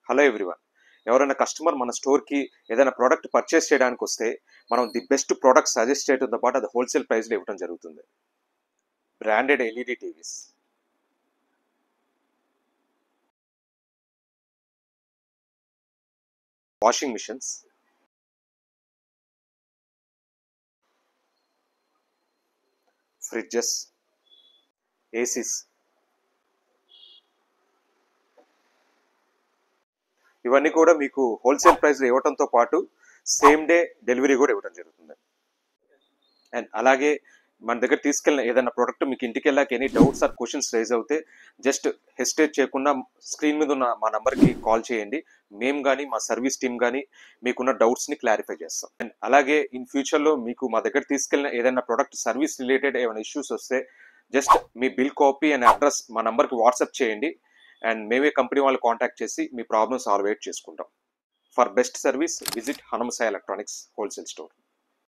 Hello everyone. ఎవరైనా customer మన స్టోర్కి ఏదైనా ప్రోడక్ట్ పర్చేస్ చేయడానికి వస్తే మనం ది బెస్ట్ ప్రోడక్ట్ సజెస్ట్ చేయడంతో పాటు అది హోల్సేల్ ప్రైస్లో ఇవ్వడం జరుగుతుంది. Branded LED TVs, washing machines, fridges, ACs, ఇవన్నీ కూడా మీకు హోల్సేల్ ప్రైస్లో ఇవ్వడంతో పాటు సేమ్ డే డెలివరీ కూడా ఇవ్వడం జరుగుతుంది. అండ్ అలాగే మన దగ్గర తీసుకెళ్ళిన ఏదైనా ప్రోడక్ట్ మీకు ఇంటికి వెళ్ళాక any doubts or questions raise అవుతే జస్ట్ హెసిటేట్ చేయకుండా స్క్రీన్ మీద ఉన్న మా నంబర్కి కాల్ చేయండి. మేము కానీ మా సర్వీస్ టీమ్ కానీ మీకున్న డౌట్స్ని క్లారిఫై చేస్తాం. అండ్ అలాగే ఇన్ ఫ్యూచర్లో మీకు మా దగ్గర తీసుకెళ్ళిన ఏదైనా ప్రోడక్ట్ సర్వీస్ రిలేటెడ్ ఏమైనా ఇష్యూస్ వస్తే just me bill copy and address మా నంబర్కి వాట్సాప్ చేయండి. అండ్ మేమే కంపెనీ వాళ్ళు కాంటాక్ట్ చేసి మీ ప్రాబ్లమ్ సాల్వ్ చేసుకుంటాం. For best service visit Hanumasai electronics wholesale store.